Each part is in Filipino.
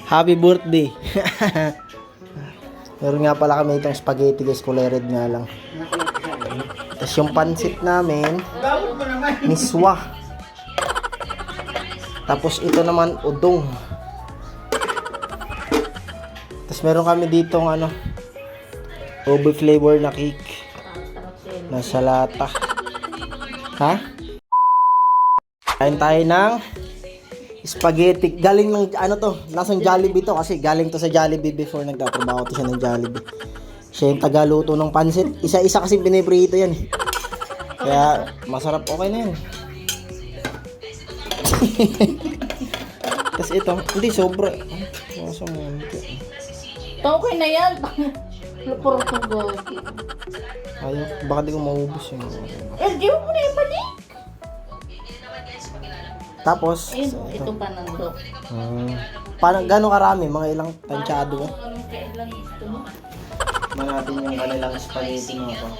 Happy birthday. Meron nga pala kami itong spaghetti guys, kulay red nga lang. Tapos yung pansit namin, miswa. Tapos ito naman, udong. Tapos meron kami ditong ube flavor na cake. Nasa lata. Ha? Kain tayo ng spaghetti. Galing ng nasang Jollibee to kasi galing to sa Jollibee before nagtatrabaho to siya ng Jollibee. Siya yung tagaluto ng pansit. Isa-isa kasi piniprito yan eh. Kaya masarap, okay na yan. Tapos ito, hindi sobra. Okay na yan. Puro gogi. Ayaw, baka di ko maubos yun. Di mo muna ibalik. Tapos, Ayun, ito pa nandok. paano, gano'ng karami? Mga ilang tansyado eh? Anong kailan ito mo? Tignan natin yung kanilang spaghetti nga po.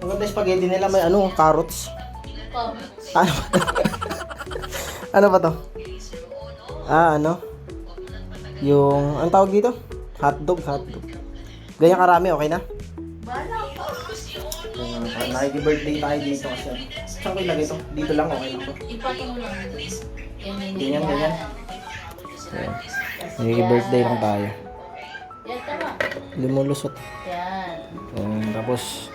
Ang ganda yung spaghetti nila, may carrots. Ano ba? Ano ba to? Yung, ang tawag dito? Hotdog. Ganyan karami, okay na? Bala pa. Naki-birthday tayo dito kasi. Saan ko ilagay ito? Dito lang, okay lang to. Ipatong lang. Ganyan. Naki-birthday lang tayo. Yan, tama. Lumulusot. Yan. Tapos,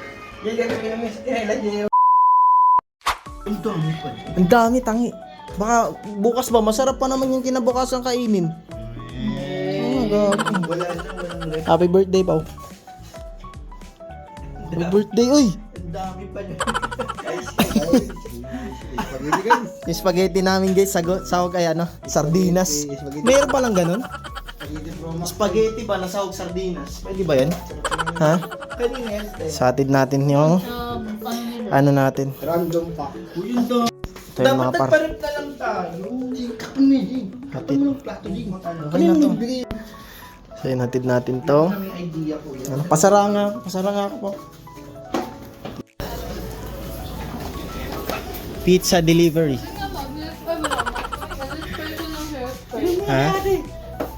ang dami, tangi. Baka bukas ba, masarap pa naman yung kinabukasan kainin. Happy birthday, Pao. Happy birthday, uy! Ang dami pa niya. Yung spaghetti namin guys, sahog ay sardinas. Meron palang ganun? Spaghetti ba na sahog sardinas? Pwede ba yan? Ha? Pwede nga yan. Satid natin yung natin. Random pa. Yun daw. Ito yung mga Dapat nagparip na lang tayo. Kakunin. Hatid. Ano plato din? Okay na to. So yun, hatid natin to. May idea po yan. Pasara nga ako po. Pizza delivery. Ha?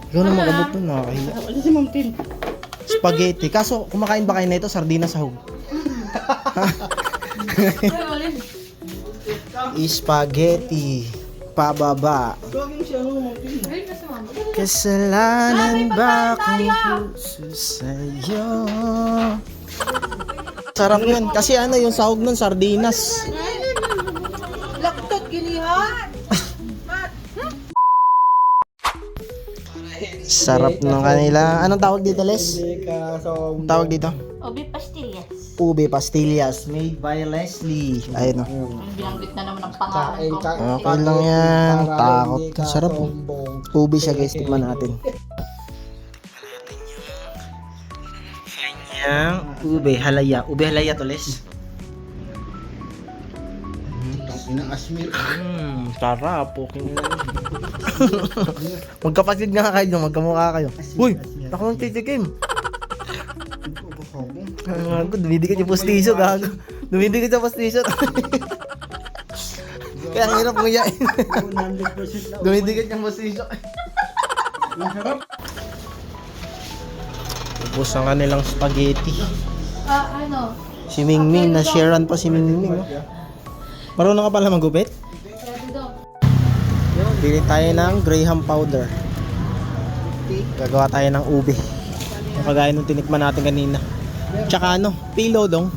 Ikaw na mag-abot nun, nakakahiya. Ano si Ma'am Tin? Spaghetti. Kaso, kumakain ba kayo na ito? Sardinas sahog. Spaghetti. Pababa. Gawin siya Ma'am Tin. Kasalanan ba kung puso sa'yo? Sarap yun. Kasi yung sahog nun, sardinas. Laktot, gilihan. Sarap ng kanila. Anong tawag dito, Les? Anong tawag dito? Obi pastillas. Ube pastillas made by Leslie. Ayun o. Binanggit na naman ang pangalan ko. Okay lang yan. Takot. Sarap o. Ube siya guys. Tikman natin. Kanyang ube halaya. Ube halaya to, Les. Ina-asmir. Sarap. Okay. Magkapatid nga kayo. Magkamukha kayo. Uy! Ako ng titikim. Dumidikit yung postiso, gago. Dumidikit yung postiso. Kaya ang hirap nguyain. 100% na. Dumidikit yung postiso. Ubus ang kanilang spaghetti. Si Mingming, na-sharean pa si Mingming. Oh. Marunong ka pala magupit? Bili tayo ng Graham powder. Gagawa tayo ng ube. Yung kagaya nung tinikman natin kanina. Tsaka pillow dong.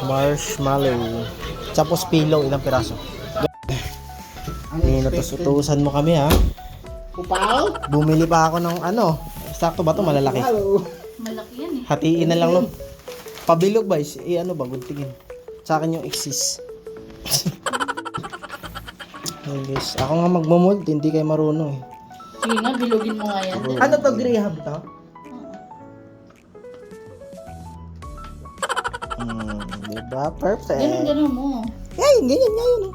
Marshmallow. Tapos pillow, ilang piraso. Utusan mo kami ha. Kupaw? Bumili pa ako ng sakto ba to malalaki? Malaki yan eh. Hatiin na lang no. Pabilog ba? Guntingin. Sa akin yung exist. Hey guys, ako nga magmamold, hindi kayo marunong eh. Sige nga, bilugin mo nga yan. Ano to, Graham to? Diba? Perfect. Ganun mo. Ganyan nga yun.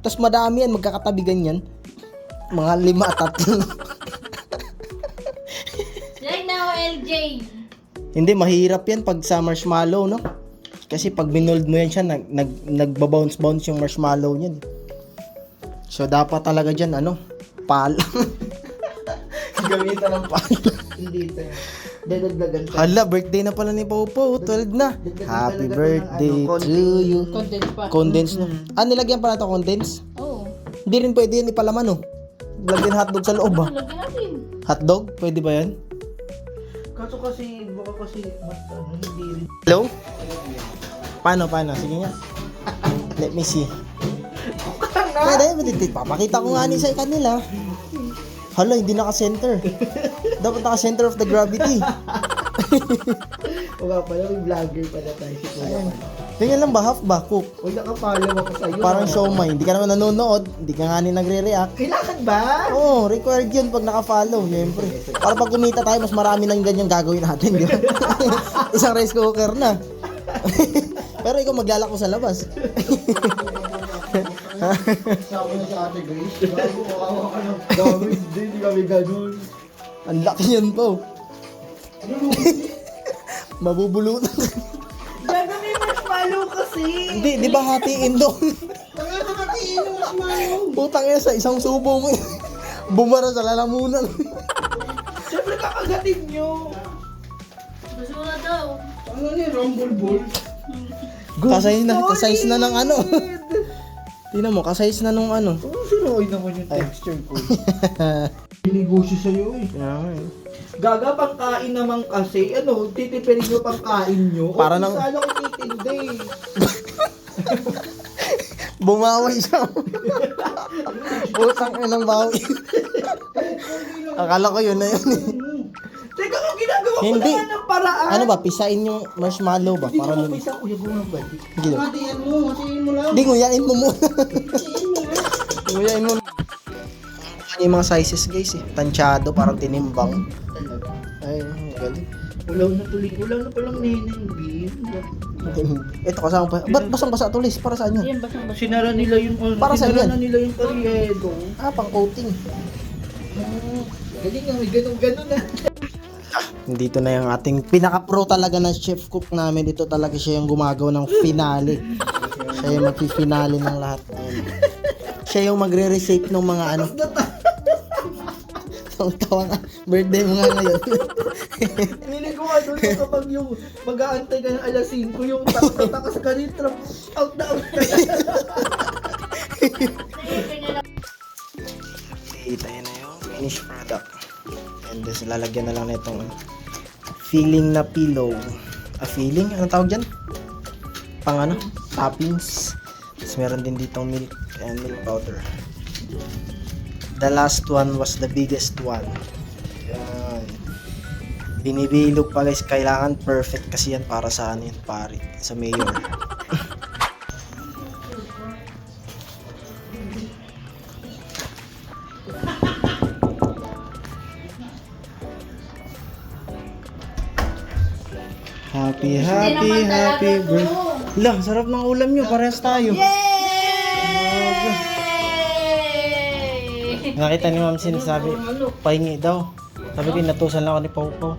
Tapos madami yan, magkakatabi ganyan. Mga 5 at 3. Right now, LJ. Hindi, mahirap yan pag sa marshmallow, no? Kasi pag binold mo yan siya, nagbabounce-bounce yung marshmallow niyan. So, dapat talaga dyan, pala. Gamitan ng pala. Hindi ito. Dadagdagan ka. Hala, birthday na pala ni Popo. 12 na. Happy birthday to you. Content pa. Condense no. Nilagyan pa natin condense? Oo. Hindi rin pwede yan ipalaman, oh. Lagyan hotdog sa loob, ah. Lagyan natin. Hotdog? Pwede ba yan? Kaso kasi, baka kasi, hindi rin. Hello? Paano? Sige nga. Let me see. Pwede, papakita ko nga ni sa kanila. Hala, hindi naka-center. Dapat naka-center of the gravity. O nga pala, may vlogger pala tayo si Kuya. Ganyan lang ba? Half ba? Cook? Huwag nakapalo ako sa'yo. Parang siomay. Hindi ka naman nanonood. Hindi ka nga ni nagre-react. Kailangan ba? Oo, required yun pag naka-follow. Siyempre. Para pag kumita tayo, mas marami nang ganyan gagawin natin, di ba? Isang rice cooker na. Pero ikaw maglalako sa labas. Sabi na sa ate Grace, bago makawa ka ng gawin, hindi kami ganun. Ang laki yan po. Mabubulutan. Gagawin marshmallow kasi! Hindi, di ba hatiin doon? Nakakatiin yung marshmallow! Putang ina, sa isang subo mo. Bumara sa lalamunan. Siyempre kakagatin nyo! Basura daw. Ano ni rumble ball? Kasayis na ng ano. Tingnan mo, kasayis na nung ano. Sinuoy naman yung texture ko. Binegosyo sa'yo eh. Gaga, pangkain naman kasi, titipirin nyo pangkain nyo. Para O, nang- sana ko titindi. Bumawi siya. Putang inang bawi. Akala ko yun na yun. Teka, kung ginagawa ko Hindi. naman ng paraan. Ano ba, pisain yung marshmallow ba? Hindi Para ko nun. mapisa, kuya, bumabad. Hindi daw. Hatiyan mo, hatiin mo lang. Hindi, nguyain mo muna. Hatiin mo lang. Nguyain mo. Yung mga sizes guys eh. Tansyado, parang tinimbang. Talaga. Ay, ang galing. Ulaw na tuloy. Ulaw na palang neneng beef. Ito kasama pa. Ba't basang-basa tulis? Para saan yun? Yan, basang-basang. Sinara nila yung Para saan sinara yan? na nila yung karyedo. Pang coating. Galing nga, may ganun-ganun na. Dito na yung ating pinaka-pro talaga na chef cook namin. Dito talaga siya yung gumagawa ng finale. Siya yung magpi-finale ng lahat. Siya yung magre-reshape ng mga ano. Ang tawa nga. Birthday mo nga ngayon. Nilig ko nga doon kapag yung mag-aantay ka ng alas 5, yung takas ka rin, out na out ka. Ito yun na yung finished product. And then lalagyan na lang na itong filling na pillow. Filling? Anong tawag dyan? Pang ano? Toppings. Tapos meron din ditong milk and milk powder. The last one was the biggest one. Yan. Binibilog pa guys. Kailangan perfect kasi yan para sa ano yun, pare. Sa mayor. Happy birthday. Lah, sarap ng ulam nyo. Parehas tayo. Yay! Nakita ni Ma'am sinasabi, pahingi daw. Sabi ko, natusan lang ako ni Pau Pau.